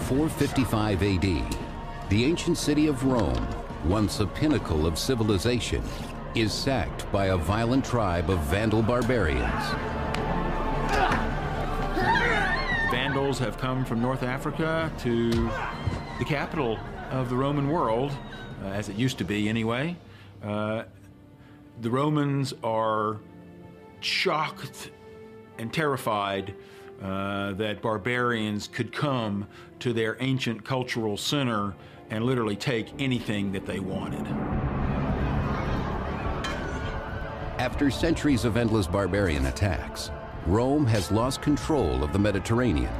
455 AD, the ancient city of Rome, once a pinnacle of civilization, is sacked by a violent tribe of Vandal barbarians. Vandals have come from North Africa to the capital of the Roman world, as it used to be anyway. The Romans are shocked and terrified that barbarians could come to their ancient cultural center and literally take anything that they wanted. After centuries of endless barbarian attacks, Rome has lost control of the Mediterranean.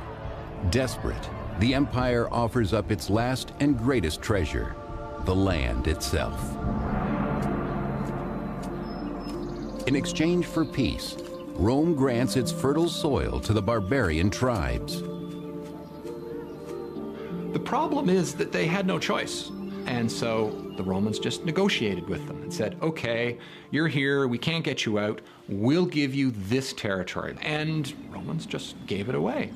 Desperate, the empire offers up its last and greatest treasure, the land itself. In exchange for peace, Rome grants its fertile soil to the barbarian tribes. The problem is that they had no choice. And so the Romans just negotiated with them and said, okay, you're here, we can't get you out, we'll give you this territory. And Romans just gave it away.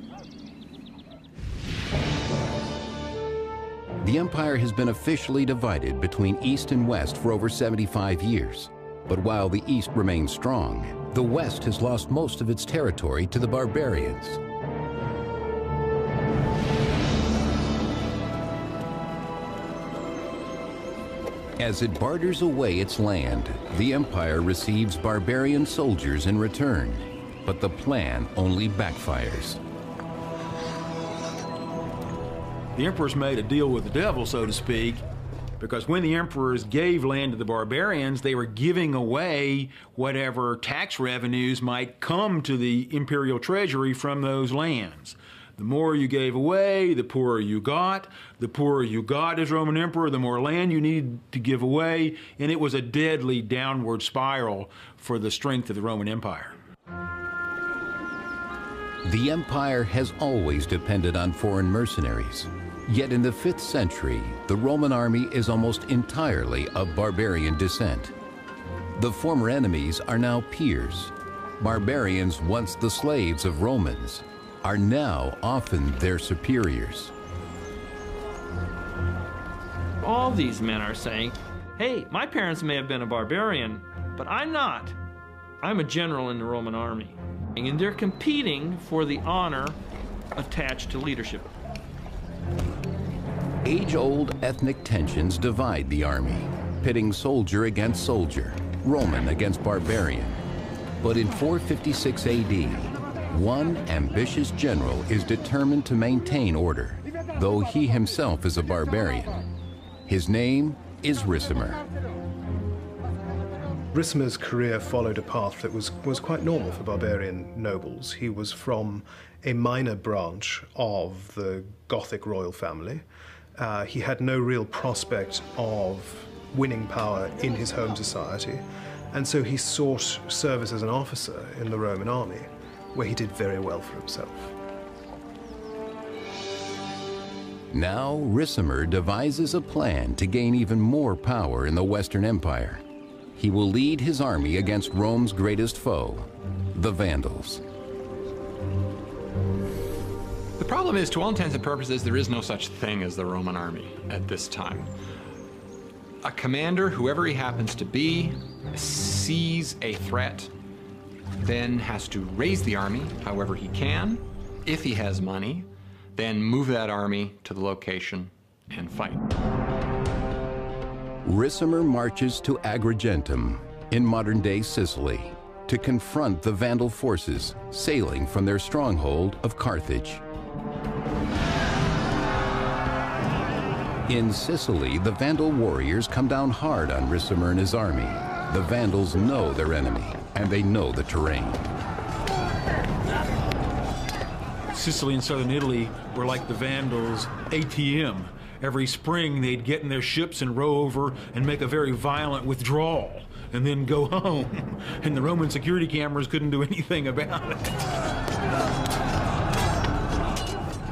The empire has been officially divided between East and West for over 75 years. But while the East remains strong, the West has lost most of its territory to the barbarians. As it barters away its land, the empire receives barbarian soldiers in return. But the plan only backfires. The emperors made a deal with the devil, so to speak, because when the emperors gave land to the barbarians, they were giving away whatever tax revenues might come to the imperial treasury from those lands. The more you gave away, the poorer you got. The poorer you got as Roman emperor, the more land you needed to give away, and it was a deadly downward spiral for the strength of the Roman Empire. The empire has always depended on foreign mercenaries. Yet in the 5th century, the Roman army is almost entirely of barbarian descent. The former enemies are now peers. Barbarians, once the slaves of Romans, are now often their superiors. All these men are saying, hey, my parents may have been a barbarian, but I'm not. I'm a general in the Roman army. And they're competing for the honor attached to leadership. Age-old ethnic tensions divide the army, pitting soldier against soldier, Roman against barbarian. But in 456 AD, one ambitious general is determined to maintain order, though he himself is a barbarian. His name is Ricimer. Ricimer's career followed a path that was quite normal for barbarian nobles. He was from a minor branch of the Gothic royal family. He had no real prospect of winning power in his home society, and so he sought service as an officer in the Roman army, where he did very well for himself. Now Ricimer devises a plan to gain even more power in the Western Empire. He will lead his army against Rome's greatest foe, the Vandals. The problem is, to all intents and purposes, there is no such thing as the Roman army at this time. A commander, whoever he happens to be, sees a threat, then has to raise the army however he can. If he has money, then move that army to the location and fight. Ricimer marches to Agrigentum in modern-day Sicily to confront the Vandal forces sailing from their stronghold of Carthage. In Sicily, the Vandal warriors come down hard on Ricimer and his army. The Vandals know their enemy, and they know the terrain. Sicily and southern Italy were like the Vandals' ATM. Every spring they'd get in their ships and row over and make a very violent withdrawal and then go home. And the Roman security cameras couldn't do anything about it.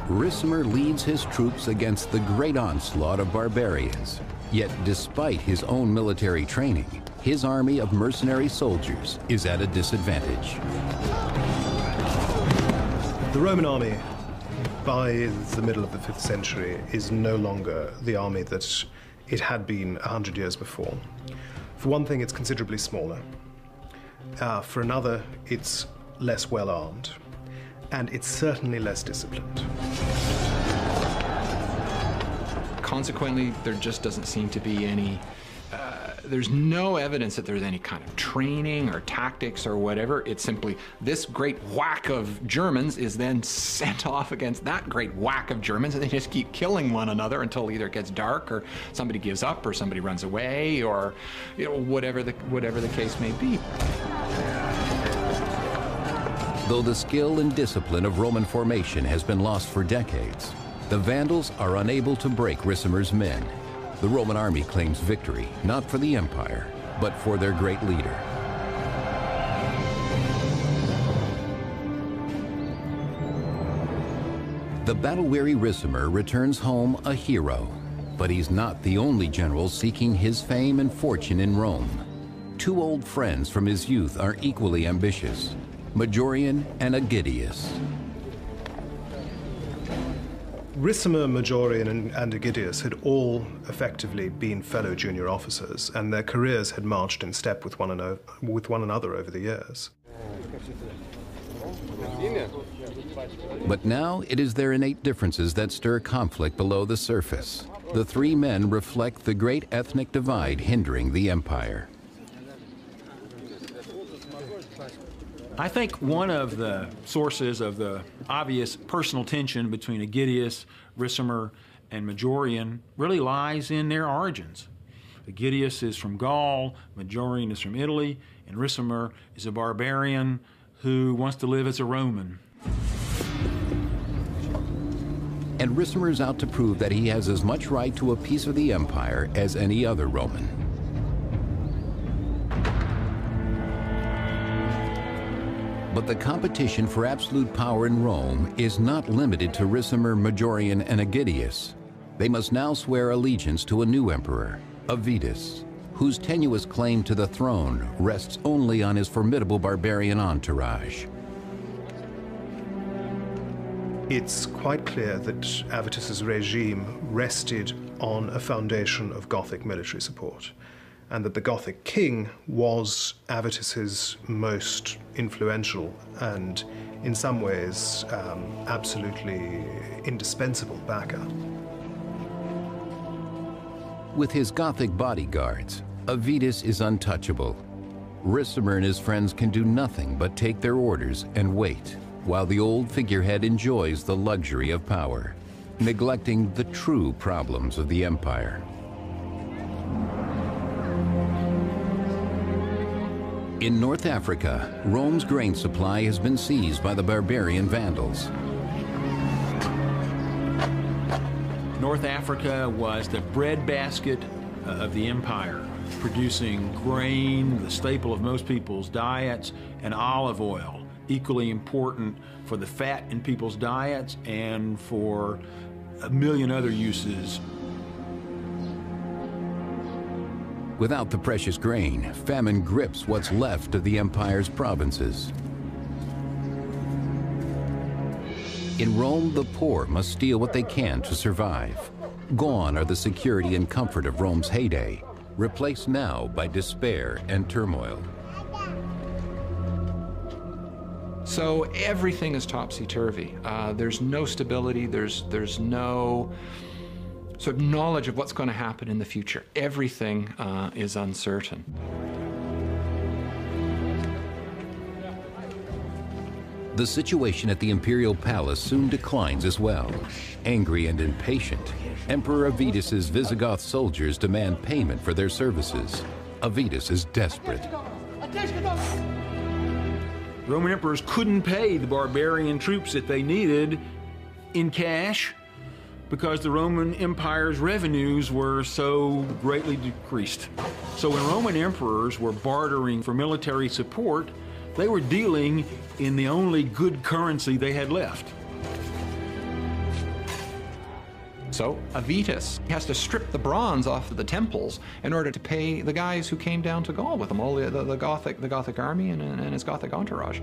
Ricimer leads his troops against the great onslaught of barbarians. Yet despite his own military training, his army of mercenary soldiers is at a disadvantage. The Roman army by the middle of the 5th century, is no longer the army that it had been 100 years before. For one thing, it's considerably smaller. For another, it's less well armed. And it's certainly less disciplined. Consequently, there just doesn't seem to be any, there's no evidence that there's any kind of training or tactics or whatever. It's simply this great whack of Germans is then sent off against that great whack of Germans, and they just keep killing one another until either it gets dark or somebody gives up or somebody runs away or, you know, whatever the case may be. Though the skill and discipline of Roman formation has been lost for decades, the Vandals are unable to break Ricimer's men. The Roman army claims victory, not for the empire, but for their great leader. The battle-weary Ricimer returns home a hero, but he's not the only general seeking his fame and fortune in Rome. Two old friends from his youth are equally ambitious, Majorian and Aegidius. Ricimer, Majorian, and Aegidius had all effectively been fellow junior officers, and their careers had marched in step with one another over the years. But now it is their innate differences that stir conflict below the surface. The three men reflect the great ethnic divide hindering the empire. I think one of the sources of the obvious personal tension between Aegidius, Ricimer, and Majorian really lies in their origins. Aegidius is from Gaul, Majorian is from Italy, and Ricimer is a barbarian who wants to live as a Roman. And Ricimer's out to prove that he has as much right to a piece of the empire as any other Roman. But the competition for absolute power in Rome is not limited to Ricimer, Majorian, and Aegidius. They must now swear allegiance to a new emperor, Avitus, whose tenuous claim to the throne rests only on his formidable barbarian entourage. It's quite clear that Avitus's regime rested on a foundation of Gothic military support, and that the Gothic king was Avitus's most influential and, in some ways, absolutely indispensable backer. With his Gothic bodyguards, Avitus is untouchable. Ricimer and his friends can do nothing but take their orders and wait, while the old figurehead enjoys the luxury of power, neglecting the true problems of the empire. In North Africa, Rome's grain supply has been seized by the barbarian Vandals. North Africa was the breadbasket of the empire, producing grain, the staple of most people's diets, and olive oil, equally important for the fat in people's diets and for a million other uses. Without the precious grain, famine grips what's left of the empire's provinces. In Rome, the poor must steal what they can to survive. Gone are the security and comfort of Rome's heyday, replaced now by despair and turmoil. So everything is topsy-turvy. There's no stability, there's no sort of knowledge of what's going to happen in the future. Everything is uncertain. The situation at the imperial palace soon declines as well. Angry and impatient, Emperor Avitus's Visigoth soldiers demand payment for their services. Avitus is desperate. Roman emperors couldn't pay the barbarian troops that they needed in cash because the Roman Empire's revenues were so greatly decreased. So when Roman emperors were bartering for military support, they were dealing in the only good currency they had left. So Avitus has to strip the bronze off of the temples in order to pay the guys who came down to Gaul with him, all the Gothic army and his Gothic entourage.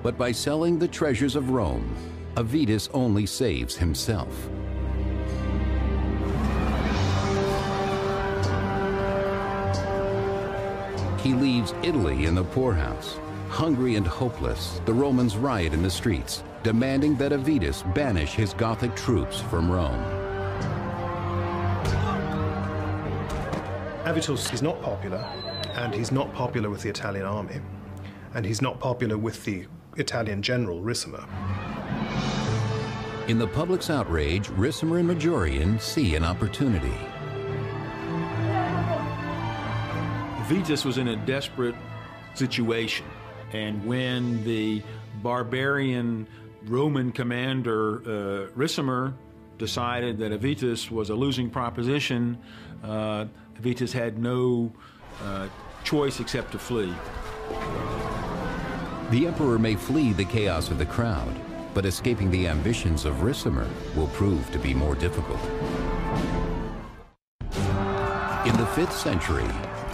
But by selling the treasures of Rome, Avitus only saves himself. He leaves Italy in the poorhouse. Hungry and hopeless, the Romans riot in the streets, demanding that Avitus banish his Gothic troops from Rome. Avitus is not popular, and he's not popular with the Italian army, and he's not popular with the Italian general, Ricimer. In the public's outrage, Ricimer and Majorian see an opportunity. Avitus was in a desperate situation, and when the barbarian Roman commander Ricimer decided that Avitus was a losing proposition, Avitus had no choice except to flee. The emperor may flee the chaos of the crowd, but escaping the ambitions of Ricimer will prove to be more difficult. In the 5th century,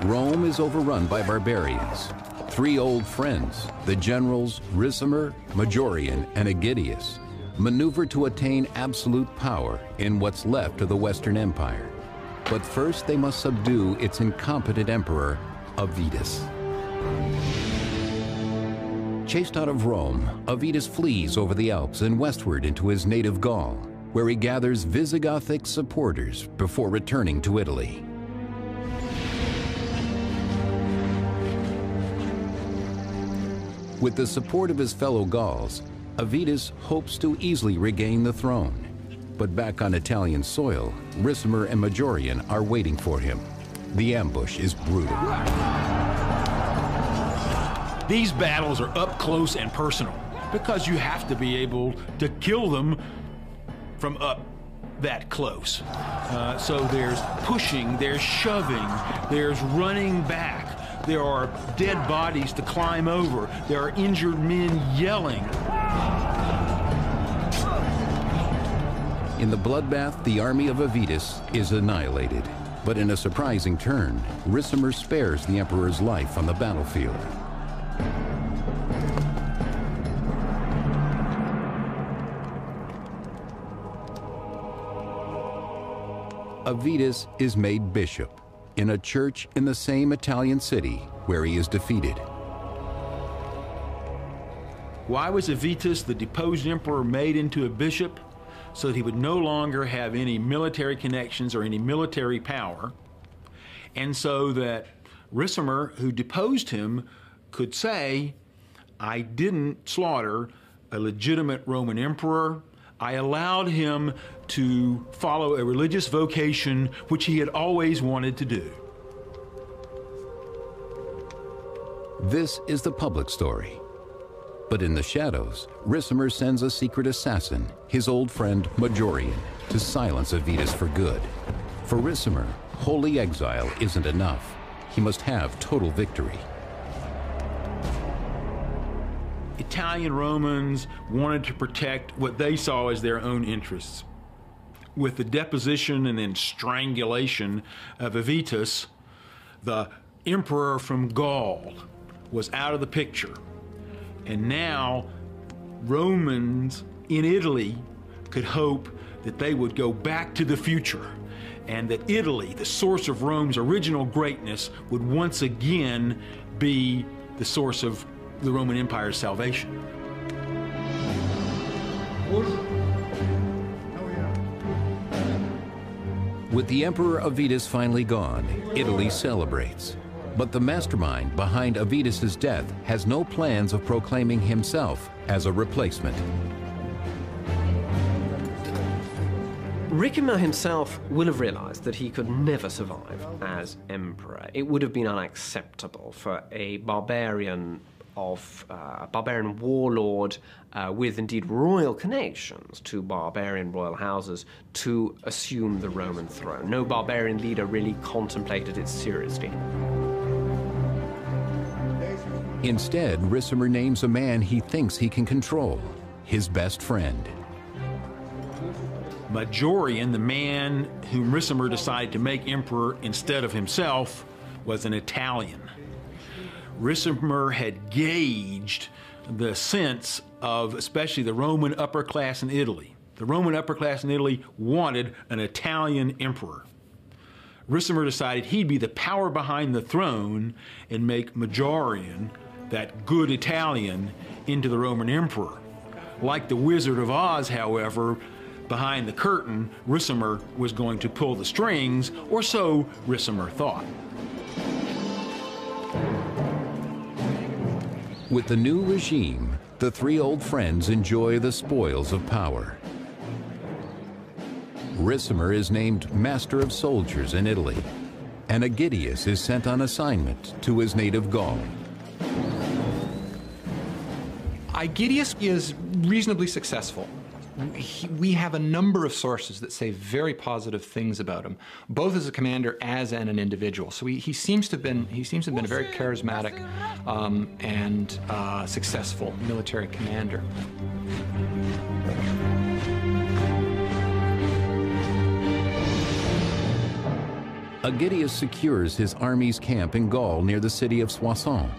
Rome is overrun by barbarians. 3 old friends, the generals Ricimer, Majorian, and Aegidius, maneuver to attain absolute power in what's left of the Western Empire. But first they must subdue its incompetent emperor, Avitus. Chased out of Rome, Avitus flees over the Alps and westward into his native Gaul, where he gathers Visigothic supporters before returning to Italy. With the support of his fellow Gauls, Avitus hopes to easily regain the throne. But back on Italian soil, Ricimer and Majorian are waiting for him. The ambush is brutal. These battles are up close and personal because you have to be able to kill them from up that close. So there's pushing, there's shoving, there's running back. There are dead bodies to climb over. There are injured men yelling. In the bloodbath, the army of Avitus is annihilated. But in a surprising turn, Ricimer spares the emperor's life on the battlefield. Avitus is made bishop in a church in the same Italian city where he is defeated. Why was Avitus, the deposed emperor, made into a bishop? So that he would no longer have any military connections or any military power, and so that Ricimer, who deposed him, could say, I didn't slaughter a legitimate Roman emperor. I allowed him to follow a religious vocation which he had always wanted to do. This is the public story. But in the shadows, Ricimer sends a secret assassin, his old friend Majorian, to silence Avitus for good. For Ricimer, holy exile isn't enough. He must have total victory. Italian Romans wanted to protect what they saw as their own interests. With the deposition and then strangulation of Avitus, the emperor from Gaul was out of the picture. And now Romans in Italy could hope that they would go back to the future and that Italy, the source of Rome's original greatness, would once again be the source of the Roman Empire's salvation. With the Emperor Avitus finally gone, Italy celebrates. But the mastermind behind Avitus's death has no plans of proclaiming himself as a replacement. Ricimer himself will have realized that he could never survive as emperor. It would have been unacceptable for a barbarian warlord with indeed royal connections to barbarian royal houses to assume the Roman throne. No barbarian leader really contemplated it seriously. Instead, Ricimer names a man he thinks he can control, his best friend. Majorian, the man whom Ricimer decided to make emperor instead of himself, was an Italian. Ricimer had gauged the sense of especially the Roman upper class in Italy. The Roman upper class in Italy wanted an Italian emperor. Ricimer decided he'd be the power behind the throne and make Majorian, that good Italian, into the Roman emperor. Like the Wizard of Oz, however, behind the curtain, Ricimer was going to pull the strings, or so Ricimer thought. With the new regime, the three old friends enjoy the spoils of power. Ricimer is named Master of Soldiers in Italy, and Aegidius is sent on assignment to his native Gaul. Aegidius is reasonably successful. We have a number of sources that say very positive things about him, both as a commander as an individual. So he seems to have been a very charismatic and successful military commander. Aegidius secures his army's camp in Gaul near the city of Soissons.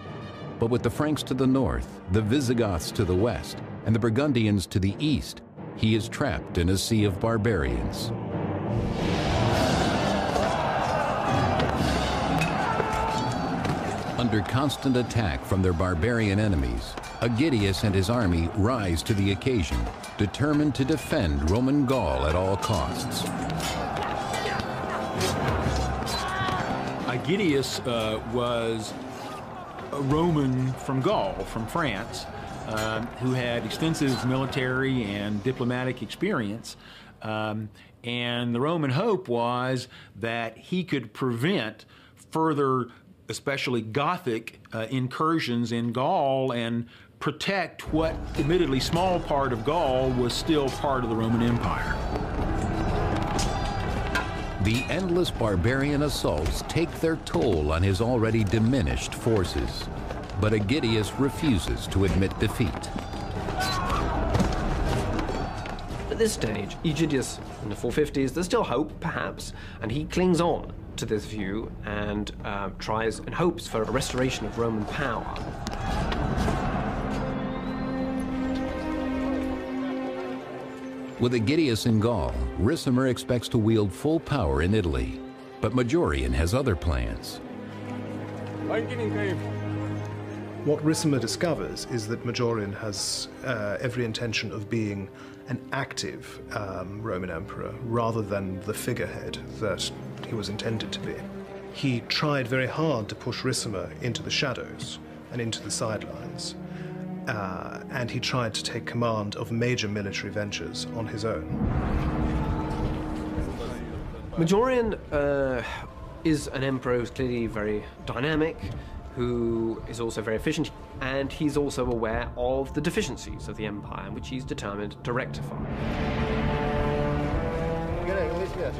But with the Franks to the north, the Visigoths to the west, and the Burgundians to the east, he is trapped in a sea of barbarians. Under constant attack from their barbarian enemies, Aegidius and his army rise to the occasion, determined to defend Roman Gaul at all costs. Aegidius was a Roman from Gaul, from France, who had extensive military and diplomatic experience. And the Roman hope was that he could prevent further, especially Gothic, incursions in Gaul and protect what, admittedly small part of Gaul, was still part of the Roman Empire. The endless barbarian assaults take their toll on his already diminished forces, but Aegidius refuses to admit defeat. At this stage, Aegidius, in the 450s, there's still hope, perhaps, and he clings on to this view and tries and hopes for a restoration of Roman power. With Aegidius in Gaul, Ricimer expects to wield full power in Italy, but Majorian has other plans. What Ricimer discovers is that Majorian has every intention of being an active Roman emperor rather than the figurehead that he was intended to be. He tried very hard to push Ricimer into the shadows and into the sidelines, and he tried to take command of major military ventures on his own. Majorian is an emperor who's clearly very dynamic, who is also very efficient, and he's also aware of the deficiencies of the empire, which he's determined to rectify.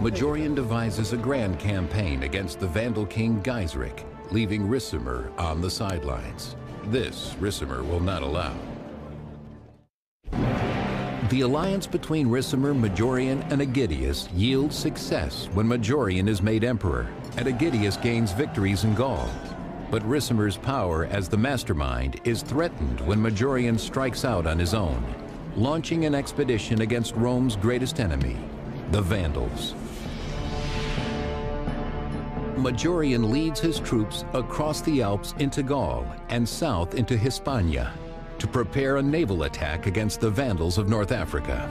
Majorian devises a grand campaign against the Vandal king Gaiseric, leaving Ricimer on the sidelines. This Ricimer will not allow. The alliance between Ricimer, Majorian, and Aegidius yields success when Majorian is made emperor, and Aegidius gains victories in Gaul. But Ricimer's power as the mastermind is threatened when Majorian strikes out on his own, launching an expedition against Rome's greatest enemy, the Vandals. Majorian leads his troops across the Alps into Gaul and south into Hispania to prepare a naval attack against the Vandals of North Africa.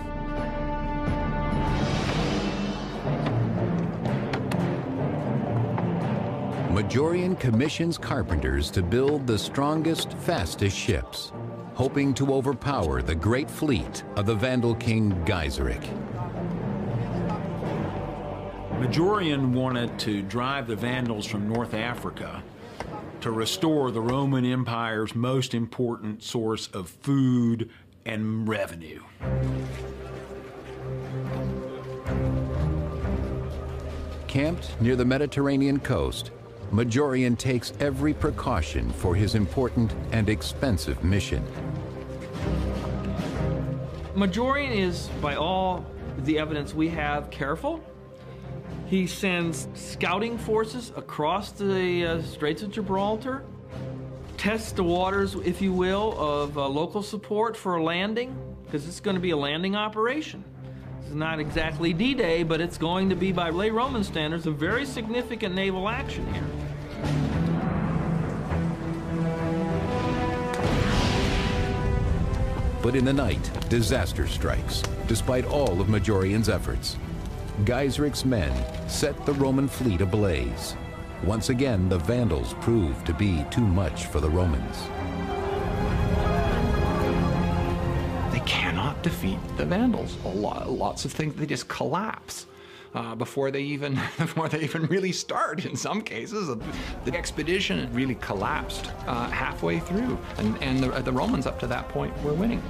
Majorian commissions carpenters to build the strongest, fastest ships, hoping to overpower the great fleet of the Vandal king Gaiseric. Majorian wanted to drive the Vandals from North Africa to restore the Roman Empire's most important source of food and revenue. Camped near the Mediterranean coast, Majorian takes every precaution for his important and expensive mission. Majorian is, by all the evidence we have, careful. He sends scouting forces across the Straits of Gibraltar, test the waters, if you will, of local support for a landing, because it's going to be a landing operation. It's not exactly D-Day, but it's going to be, by late Roman standards, a very significant naval action here. But in the night, disaster strikes, despite all of Majorian's efforts. Gaisric's men set the Roman fleet ablaze. Once again, the Vandals proved to be too much for the Romans. They cannot defeat the Vandals. Lots of things, they just collapse before they even really start. In some cases, the expedition really collapsed halfway through, and the Romans up to that point were winning.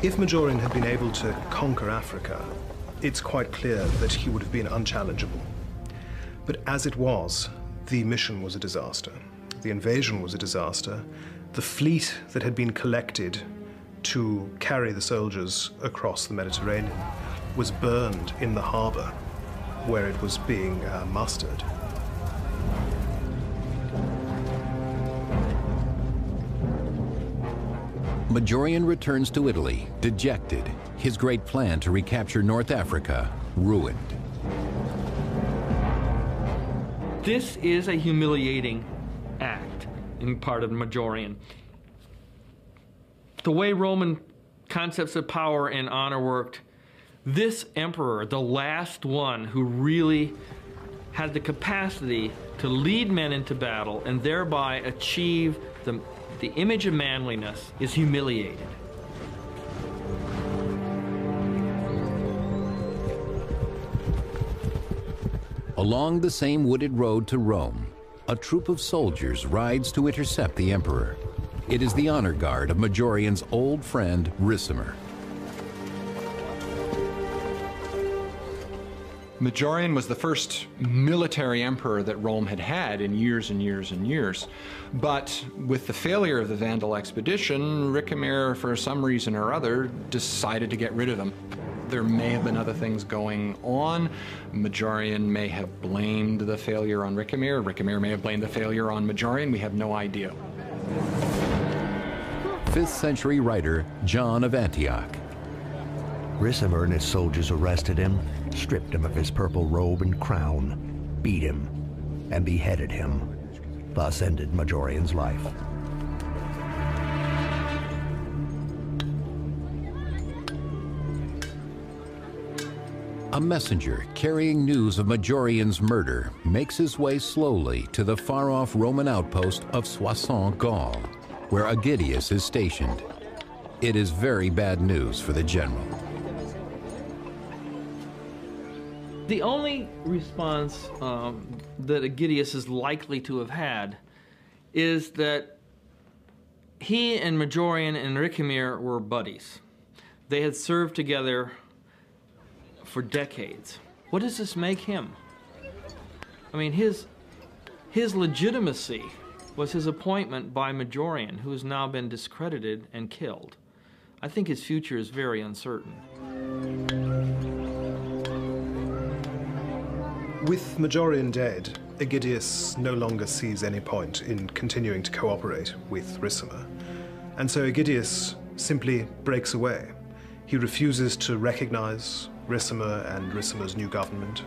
If Majorian had been able to conquer Africa, it's quite clear that he would have been unchallengeable. But as it was, the mission was a disaster. The invasion was a disaster. The fleet that had been collected to carry the soldiers across the Mediterranean was burned in the harbor where it was being mustered. Majorian returns to Italy, dejected, his great plan to recapture North Africa ruined. This is a humiliating act in part of Majorian. The way Roman concepts of power and honor worked, this emperor, the last one who really had the capacity to lead men into battle and thereby achieve the image of manliness, is humiliated. Along the same wooded road to Rome, a troop of soldiers rides to intercept the emperor. It is the honor guard of Majorian's old friend, Ricimer. Majorian was the first military emperor that Rome had had in years and years and years. But with the failure of the Vandal expedition, Ricimer, for some reason or other, decided to get rid of him. There may have been other things going on. Majorian may have blamed the failure on Ricimer. Ricimer may have blamed the failure on Majorian. We have no idea. 5th century writer John of Antioch. Ricimer and his soldiers arrested him, stripped him of his purple robe and crown, beat him, and beheaded him. Thus ended Majorian's life. A messenger carrying news of Majorian's murder makes his way slowly to the far-off Roman outpost of Soissons, Gaul, where Aegidius is stationed. It is very bad news for the general. The only response that Aegidius is likely to have had is that he and Majorian and Ricimer were buddies. They had served together for decades. What does this make him? I mean, his legitimacy was his appointment by Majorian, who has now been discredited and killed. I think his future is very uncertain. With Majorian dead, Aegidius no longer sees any point in continuing to cooperate with Ricimer. And so Aegidius simply breaks away. He refuses to recognize Ricimer and Ricimer's new government,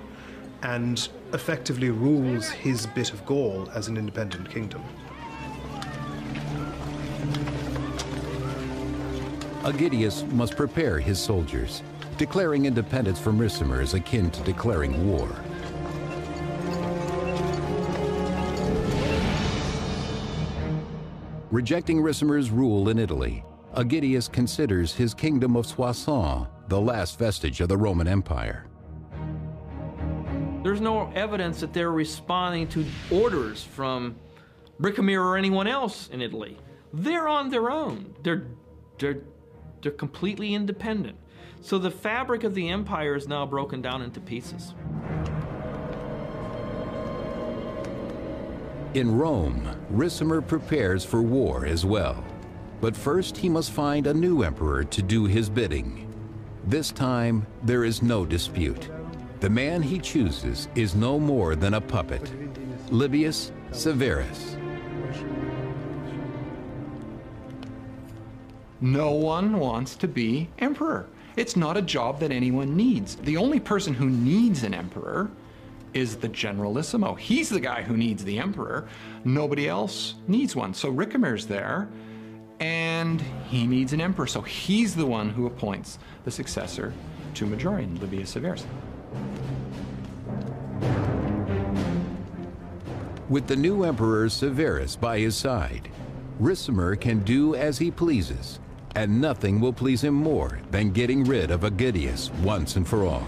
and effectively rules his bit of Gaul as an independent kingdom. Aegidius must prepare his soldiers. Declaring independence from Ricimer is akin to declaring war. Rejecting Ricimer's rule in Italy, Aegidius considers his kingdom of Soissons the last vestige of the Roman Empire. There's no evidence that they're responding to orders from Ricimer or anyone else in Italy. They're on their own. They're completely independent. So the fabric of the empire is now broken down into pieces. In Rome, Ricimer prepares for war as well. But first he must find a new emperor to do his bidding. This time, there is no dispute. The man he chooses is no more than a puppet. Livius Severus. No one wants to be emperor. It's not a job that anyone needs. The only person who needs an emperor is the generalissimo. He's the guy who needs the emperor. Nobody else needs one. So Ricimer's there, and he needs an emperor. So he's the one who appoints the successor to Majorian, Livius Severus. With the new emperor Severus by his side, Ricimer can do as he pleases, and nothing will please him more than getting rid of Aegidius once and for all.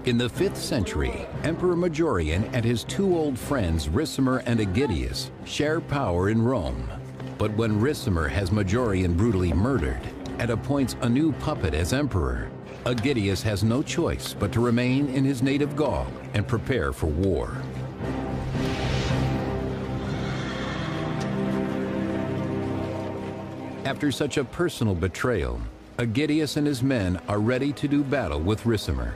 In the 5th century, Emperor Majorian and his two old friends Ricimer and Aegidius share power in Rome. But when Ricimer has Majorian brutally murdered and appoints a new puppet as emperor, Aegidius has no choice but to remain in his native Gaul and prepare for war. After such a personal betrayal, Aegidius and his men are ready to do battle with Ricimer.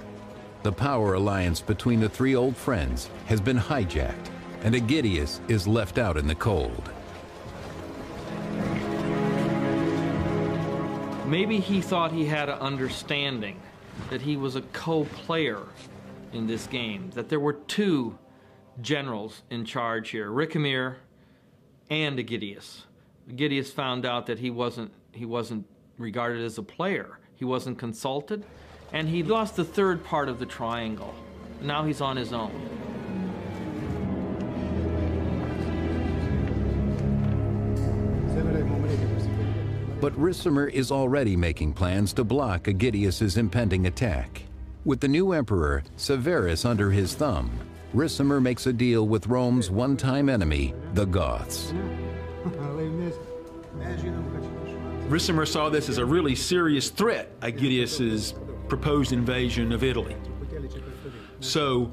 The power alliance between the three old friends has been hijacked, and Aegidius is left out in the cold. Maybe he thought he had an understanding that he was a co-player in this game, that there were two generals in charge here, Ricimer and Aegidius. Aegidius found out that he wasn't regarded as a player. He wasn't consulted, and he lost the third part of the triangle. Now he's on his own. But Ricimer is already making plans to block Aegidius's impending attack. With the new emperor, Severus, under his thumb, Ricimer makes a deal with Rome's one-time enemy, the Goths. Ricimer saw this as a really serious threat, Aegidius's proposed invasion of Italy. So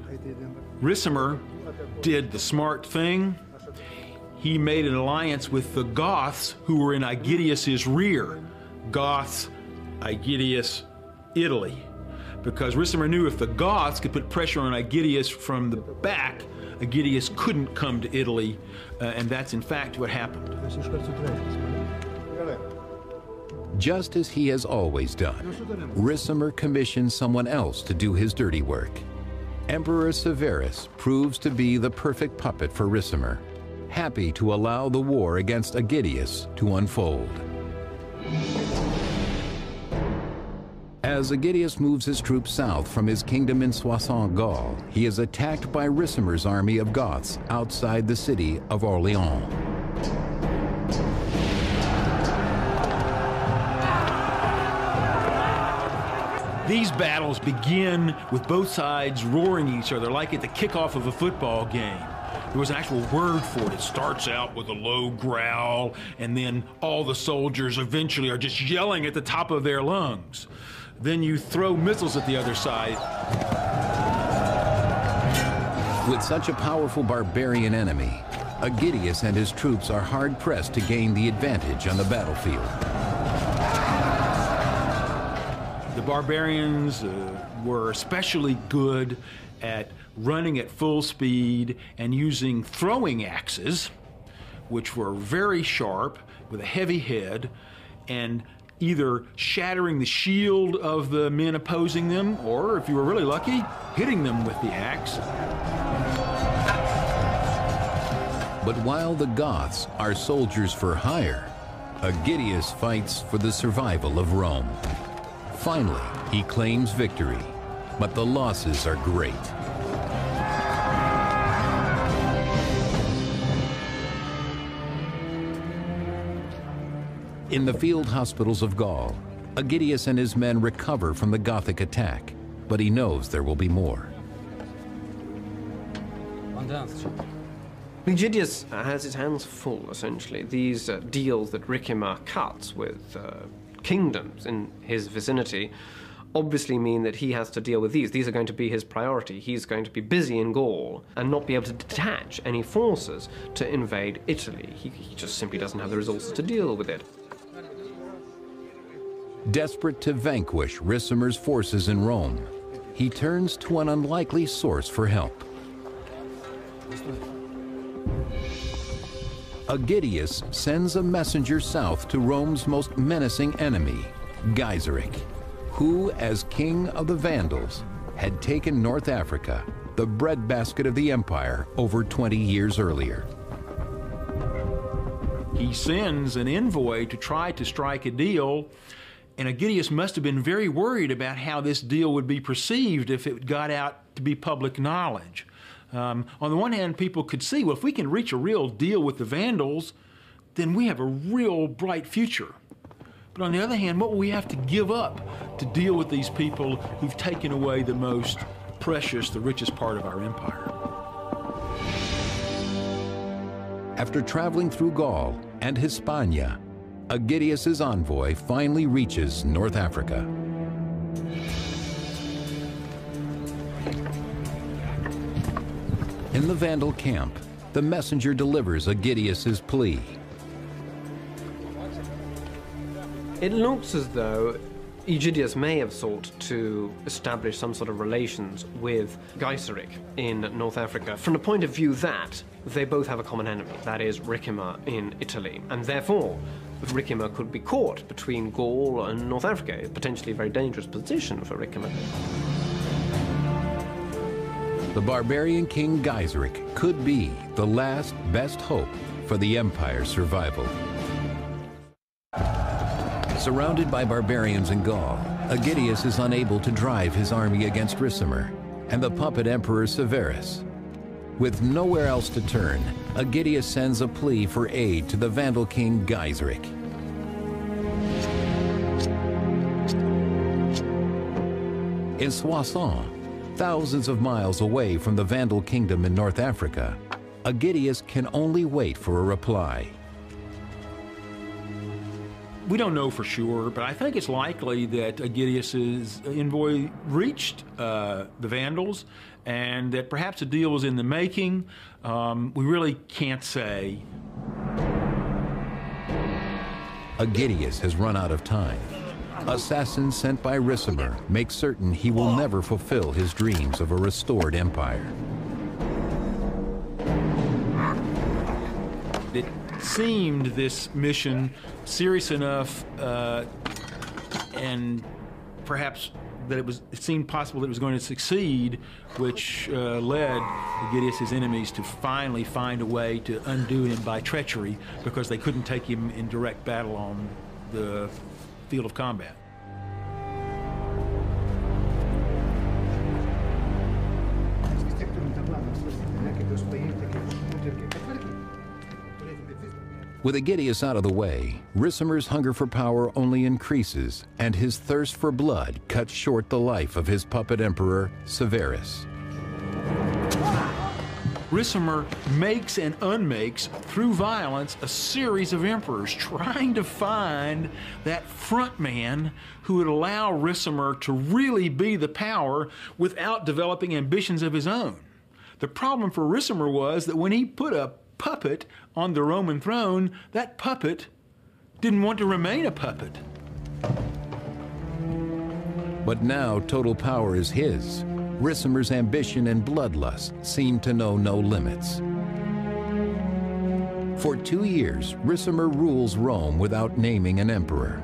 Ricimer did the smart thing. He made an alliance with the Goths, who were in Aegidius's rear. Goths, Aegidius, Italy. Because Ricimer knew if the Goths could put pressure on Aegidius from the back, Aegidius couldn't come to Italy, and that's in fact what happened. Just as he has always done, Ricimer commissions someone else to do his dirty work. Emperor Severus proves to be the perfect puppet for Ricimer, happy to allow the war against Aegidius to unfold. As Aegidius moves his troops south from his kingdom in Soissons, Gaul, he is attacked by Ricimer's army of Goths outside the city of Orléans. These battles begin with both sides roaring each other like at the kickoff of a football game. There was an actual word for it. It starts out with a low growl, and then all the soldiers eventually are just yelling at the top of their lungs. Then you throw missiles at the other side. With such a powerful barbarian enemy, Aegidius and his troops are hard-pressed to gain the advantage on the battlefield. The barbarians were especially good at running at full speed and using throwing axes, which were very sharp with a heavy head, and either shattering the shield of the men opposing them, or if you were really lucky, hitting them with the axe. But while the Goths are soldiers for hire, Aegidius fights for the survival of Rome. Finally, he claims victory, but the losses are great. In the field hospitals of Gaul, Aegidius and his men recover from the Gothic attack, but he knows there will be more. Aegidius has his hands full, essentially. These deals that Ricimer cuts with kingdoms in his vicinity obviously mean that he has to deal with these. These are going to be his priority. He's going to be busy in Gaul and not be able to detach any forces to invade Italy. He just simply doesn't have the resources to deal with it. Desperate to vanquish Ricimer's forces in Rome, he turns to an unlikely source for help. Aegidius sends a messenger south to Rome's most menacing enemy, Gaiseric, who, as king of the Vandals, had taken North Africa, the breadbasket of the empire, over 20 years earlier. He sends an envoy to try to strike a deal, and Aegidius must have been very worried about how this deal would be perceived if it got out to be public knowledge. On the one hand, people could see, well, if we can reach a real deal with the Vandals, then we have a real bright future. But on the other hand, what will we have to give up to deal with these people who've taken away the most precious, the richest part of our empire? After traveling through Gaul and Hispania, Aegidius's envoy finally reaches North Africa. In the Vandal camp, the messenger delivers Aegidius's plea. It looks as though Aegidius may have sought to establish some sort of relations with Gaiseric in North Africa from the point of view that they both have a common enemy, that is Ricimer in Italy, and therefore Ricimer could be caught between Gaul and North Africa, a potentially very dangerous position for Ricimer. The barbarian king Gaiseric could be the last best hope for the empire's survival. Surrounded by barbarians in Gaul, Aegidius is unable to drive his army against Ricimer and the puppet emperor Severus. With nowhere else to turn, Aegidius sends a plea for aid to the Vandal king Gaiseric. In Soissons, thousands of miles away from the Vandal kingdom in North Africa, Aegidius can only wait for a reply. We don't know for sure, but I think it's likely that Aegidius's envoy reached the Vandals and that perhaps a deal was in the making. We really can't say. Aegidius has run out of time. Assassins sent by Ricimer make certain he will never fulfill his dreams of a restored empire. It seemed this mission serious enough and perhaps that it seemed possible that it was going to succeed, which led Aegidius's enemies to finally find a way to undo him by treachery because they couldn't take him in direct battle on the field of combat. With Aegidius out of the way, Ricimer's hunger for power only increases, and his thirst for blood cuts short the life of his puppet emperor, Severus. Ricimer makes and unmakes, through violence, a series of emperors, trying to find that front man who would allow Ricimer to really be the power without developing ambitions of his own. The problem for Ricimer was that when he put a puppet on the Roman throne, that puppet didn't want to remain a puppet. But now total power is his. Ricimer's ambition and bloodlust seem to know no limits. For 2 years, Ricimer rules Rome without naming an emperor.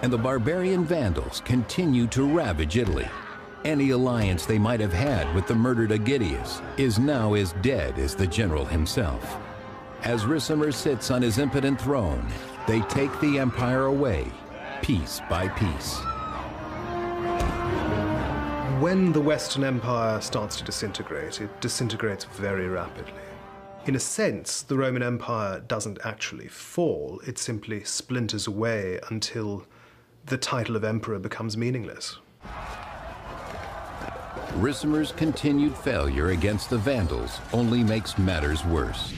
And the barbarian Vandals continue to ravage Italy. Any alliance they might have had with the murdered Aegidius is now as dead as the general himself. As Ricimer sits on his impotent throne, they take the empire away, piece by piece. When the Western Empire starts to disintegrate, it disintegrates very rapidly. In a sense, the Roman Empire doesn't actually fall, it simply splinters away until the title of emperor becomes meaningless. Ricimer's continued failure against the Vandals only makes matters worse.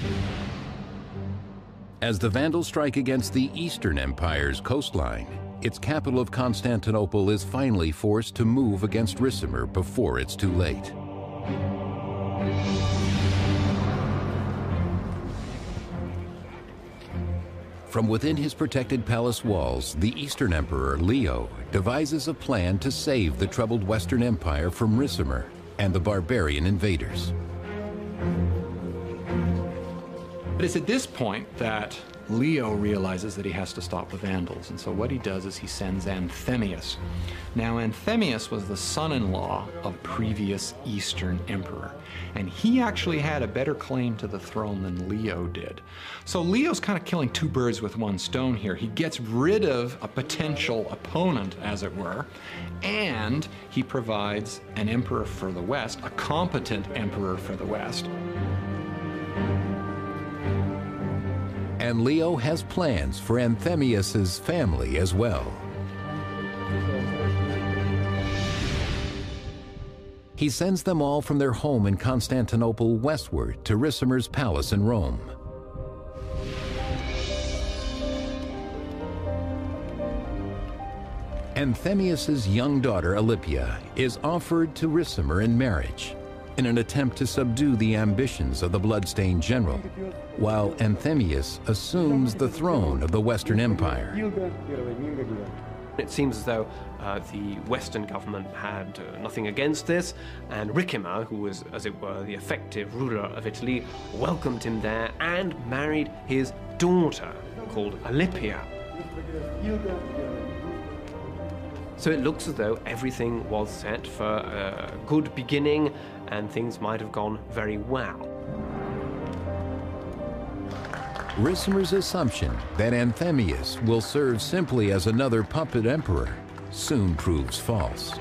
As the Vandals strike against the Eastern Empire's coastline, its capital of Constantinople is finally forced to move against Ricimer before it's too late. From within his protected palace walls, the Eastern Emperor Leo devises a plan to save the troubled Western Empire from Ricimer and the barbarian invaders. But it's at this point that Leo realizes that he has to stop the Vandals, and so what he does is he sends Anthemius. Now, Anthemius was the son-in-law of a previous Eastern emperor, and he actually had a better claim to the throne than Leo did. So Leo's kind of killing two birds with one stone here. He gets rid of a potential opponent, as it were, and he provides an emperor for the West, a competent emperor for the West. And Leo has plans for Anthemius's family as well. He sends them all from their home in Constantinople westward to Ricimer's palace in Rome. Anthemius's young daughter Alypia is offered to Ricimer in marriage, in an attempt to subdue the ambitions of the bloodstained general, while Anthemius assumes the throne of the Western Empire. It seems as though the Western government had nothing against this, and Ricimer, who was, as it were, the effective ruler of Italy, welcomed him there and married his daughter, called Alypia. So it looks as though everything was set for a good beginning, and things might have gone very well. Ricimer's assumption that Anthemius will serve simply as another puppet emperor soon proves false.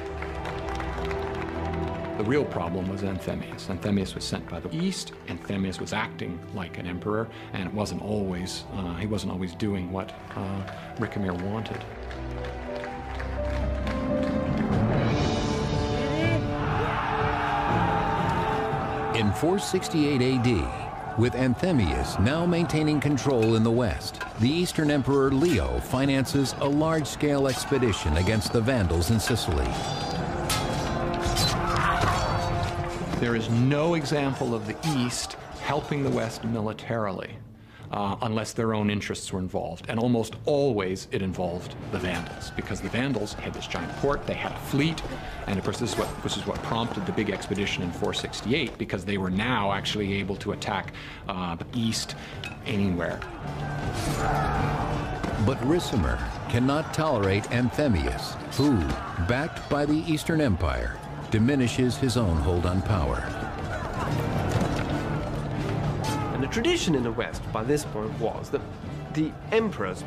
The real problem was Anthemius. Anthemius was sent by the East. Anthemius was acting like an emperor, and it wasn't always, he wasn't always doing what Ricimer wanted. In 468 AD, with Anthemius now maintaining control in the west, the Eastern Emperor Leo finances a large-scale expedition against the Vandals in Sicily. There is no example of the East helping the West militarily unless their own interests were involved. And almost always it involved the Vandals, because the Vandals had this giant port, they had a fleet, and of course this is what prompted the big expedition in 468, because they were now actually able to attack the East anywhere. But Ricimer cannot tolerate Anthemius, who, backed by the Eastern Empire, diminishes his own hold on power. And the tradition in the West by this point was that the emperors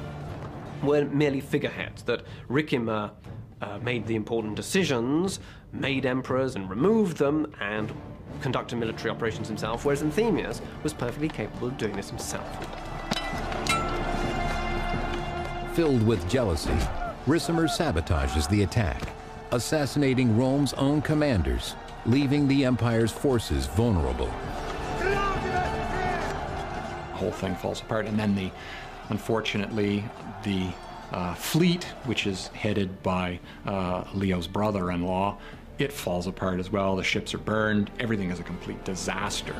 were merely figureheads, that Ricimer made the important decisions, made emperors and removed them, and conducted military operations himself, whereas Anthemius was perfectly capable of doing this himself. Filled with jealousy, Ricimer sabotages the attack, assassinating Rome's own commanders, leaving the empire's forces vulnerable. The whole thing falls apart, and then unfortunately, the fleet, which is headed by Leo's brother-in-law, it falls apart as well. The ships are burned. Everything is a complete disaster.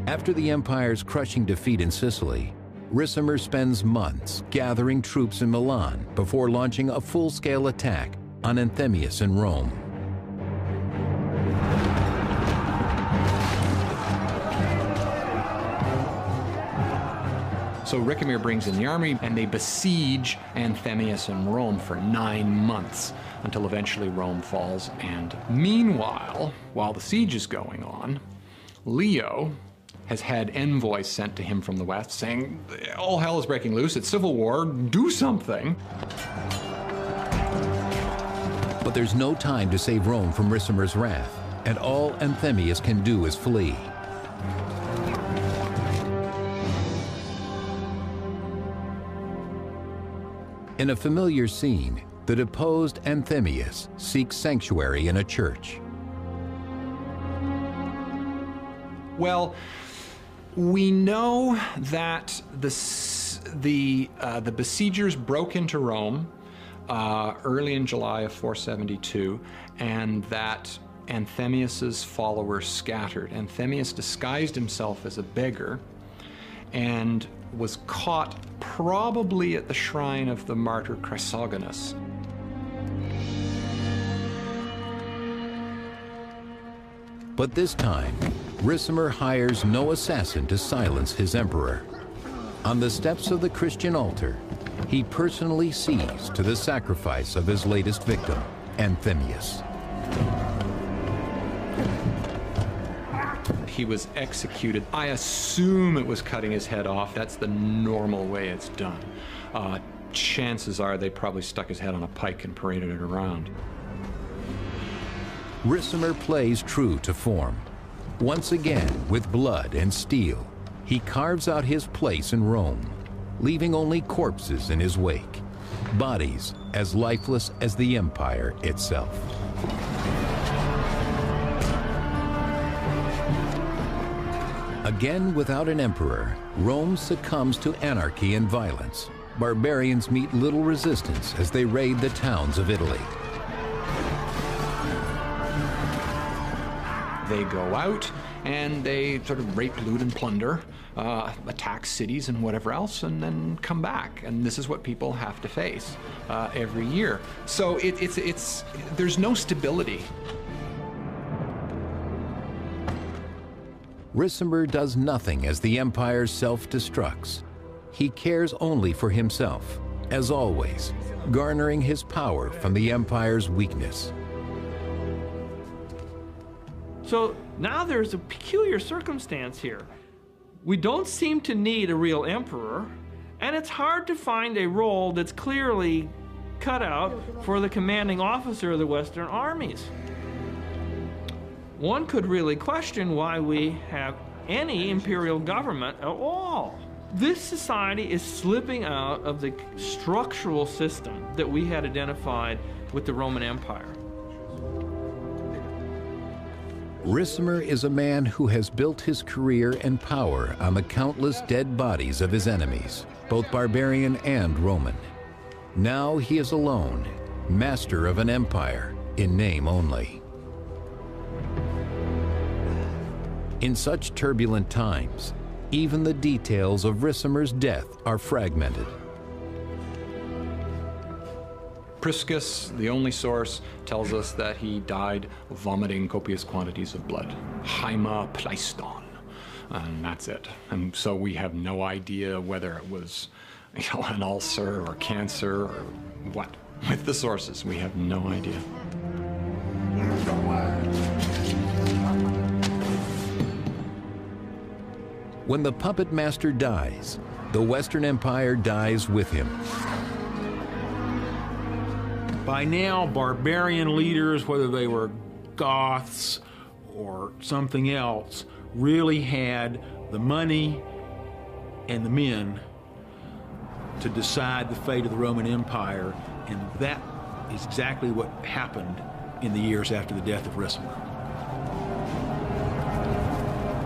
After the empire's crushing defeat in Sicily, Ricimer spends months gathering troops in Milan before launching a full-scale attack on Anthemius in Rome. So Ricimer brings in the army, and they besiege Anthemius in Rome for 9 months, until eventually Rome falls. And meanwhile, while the siege is going on, Leo has had envoys sent to him from the West saying, all hell is breaking loose, it's civil war, do something. But there's no time to save Rome from Ricimer's wrath, and all Anthemius can do is flee. In a familiar scene, the deposed Anthemius seeks sanctuary in a church. Well, we know that the besiegers broke into Rome early in July of 472, and that Anthemius's followers scattered. Anthemius disguised himself as a beggar and was caught probably at the shrine of the martyr Chrysogonus. But this time, Ricimer hires no assassin to silence his emperor. On the steps of the Christian altar, he personally sees to the sacrifice of his latest victim, Anthemius. He was executed. I assume it was cutting his head off. That's the normal way it's done. Chances are they probably stuck his head on a pike and paraded it around. Ricimer plays true to form. Once again, with blood and steel, he carves out his place in Rome, leaving only corpses in his wake, bodies as lifeless as the empire itself. Again, without an emperor, Rome succumbs to anarchy and violence. Barbarians meet little resistance as they raid the towns of Italy. They go out and they sort of rape, loot, and plunder, attack cities and whatever else, and then come back. And this is what people have to face every year. So there's no stability. Ricimer does nothing as the empire self-destructs. He cares only for himself, as always, garnering his power from the empire's weakness. So now there's a peculiar circumstance here. We don't seem to need a real emperor, and it's hard to find a role that's clearly cut out for the commanding officer of the Western armies. One could really question why we have any imperial government at all. This society is slipping out of the structural system that we had identified with the Roman Empire. Ricimer is a man who has built his career and power on the countless dead bodies of his enemies, both barbarian and Roman. Now he is alone, master of an empire in name only. In such turbulent times, even the details of Ricimer's death are fragmented. Priscus, the only source, tells us that he died vomiting copious quantities of blood. Haima pleiston. And that's it. And so we have no idea whether it was an ulcer or cancer or what. With the sources, we have no idea. When the puppet master dies, the Western Empire dies with him. By now, barbarian leaders, whether they were Goths or something else, really had the money and the men to decide the fate of the Roman Empire, and that is exactly what happened in the years after the death of Ricimer.